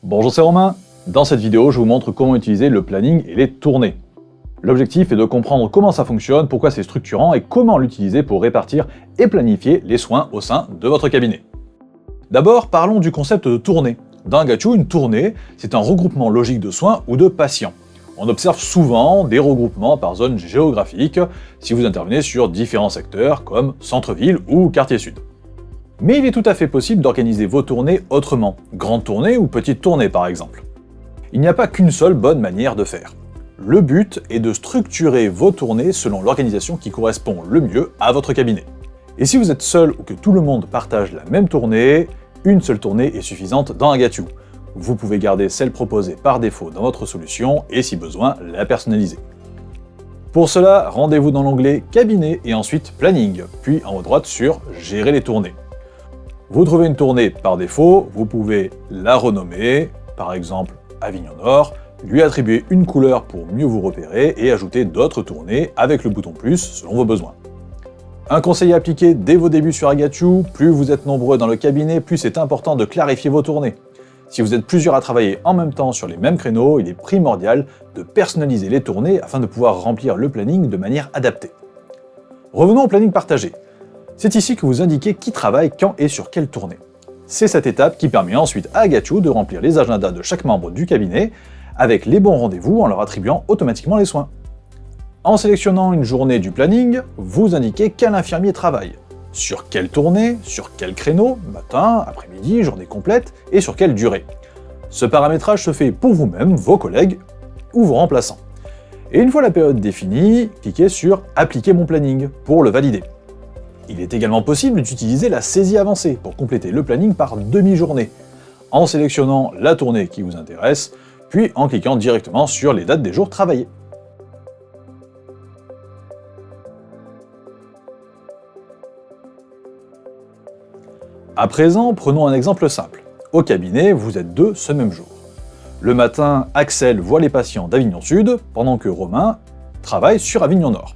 Bonjour, c'est Romain. Dans cette vidéo, je vous montre comment utiliser le planning et les tournées. L'objectif est de comprendre comment ça fonctionne, pourquoi c'est structurant et comment l'utiliser pour répartir et planifier les soins au sein de votre cabinet. D'abord, parlons du concept de tournée. Dans Agachu, une tournée, c'est un regroupement logique de soins ou de patients. On observe souvent des regroupements par zone géographique si vous intervenez sur différents secteurs comme centre-ville ou quartier sud. Mais il est tout à fait possible d'organiser vos tournées autrement, grande tournée ou petite tournée par exemple. Il n'y a pas qu'une seule bonne manière de faire. Le but est de structurer vos tournées selon l'organisation qui correspond le mieux à votre cabinet. Et si vous êtes seul ou que tout le monde partage la même tournée, une seule tournée est suffisante dans Agachu. Vous pouvez garder celle proposée par défaut dans votre solution et si besoin, la personnaliser. Pour cela, rendez-vous dans l'onglet Cabinet et ensuite Planning, puis en haut à droite sur Gérer les tournées. Vous trouvez une tournée par défaut, vous pouvez la renommer, par exemple Avignon Nord, lui attribuer une couleur pour mieux vous repérer et ajouter d'autres tournées avec le bouton plus selon vos besoins. Un conseil à appliquer dès vos débuts sur Agachu, plus vous êtes nombreux dans le cabinet, plus c'est important de clarifier vos tournées. Si vous êtes plusieurs à travailler en même temps sur les mêmes créneaux, il est primordial de personnaliser les tournées afin de pouvoir remplir le planning de manière adaptée. Revenons au planning partagé. C'est ici que vous indiquez qui travaille quand et sur quelle tournée. C'est cette étape qui permet ensuite à Agachu de remplir les agendas de chaque membre du cabinet avec les bons rendez-vous en leur attribuant automatiquement les soins. En sélectionnant une journée du planning, vous indiquez quel infirmier travaille, sur quelle tournée, sur quel créneau, matin, après-midi, journée complète, et sur quelle durée. Ce paramétrage se fait pour vous-même, vos collègues ou vos remplaçants. Et une fois la période définie, cliquez sur « Appliquer mon planning » pour le valider. Il est également possible d'utiliser la saisie avancée pour compléter le planning par demi-journée, en sélectionnant la tournée qui vous intéresse, puis en cliquant directement sur les dates des jours travaillés. À présent, prenons un exemple simple. Au cabinet, vous êtes deux ce même jour. Le matin, Axel voit les patients d'Avignon Sud, pendant que Romain travaille sur Avignon Nord.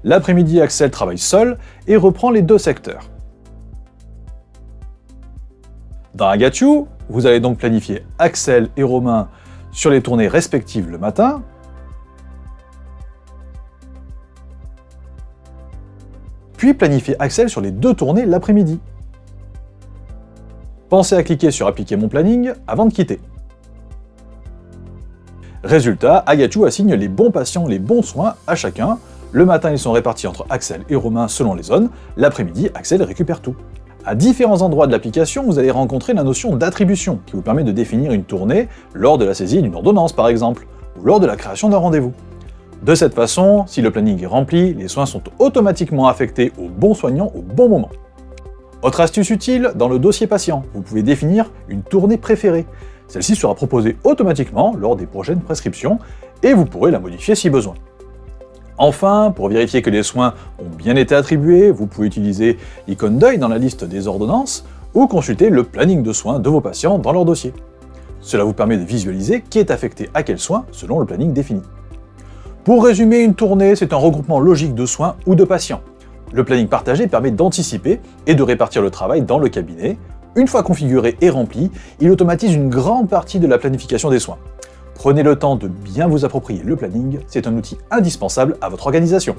L'après-midi, Axel travaille seul et reprend les deux secteurs. Dans Agachu, vous allez donc planifier Axel et Romain sur les tournées respectives le matin, puis planifier Axel sur les deux tournées l'après-midi. Pensez à cliquer sur « Appliquer mon planning » avant de quitter. Résultat, Agachu assigne les bons patients, les bons soins à chacun. Le matin, ils sont répartis entre Axel et Romain selon les zones. L'après-midi, Axel récupère tout. À différents endroits de l'application, vous allez rencontrer la notion d'attribution, qui vous permet de définir une tournée lors de la saisie d'une ordonnance par exemple, ou lors de la création d'un rendez-vous. De cette façon, si le planning est rempli, les soins sont automatiquement affectés au bon soignant au bon moment. Autre astuce utile, dans le dossier patient, vous pouvez définir une tournée préférée. Celle-ci sera proposée automatiquement lors des prochaines prescriptions, et vous pourrez la modifier si besoin. Enfin, pour vérifier que les soins ont bien été attribués, vous pouvez utiliser l'icône d'œil dans la liste des ordonnances ou consulter le planning de soins de vos patients dans leur dossier. Cela vous permet de visualiser qui est affecté à quel soin selon le planning défini. Pour résumer, une tournée, c'est un regroupement logique de soins ou de patients. Le planning partagé permet d'anticiper et de répartir le travail dans le cabinet. Une fois configuré et rempli, il automatise une grande partie de la planification des soins. Prenez le temps de bien vous approprier le planning, c'est un outil indispensable à votre organisation.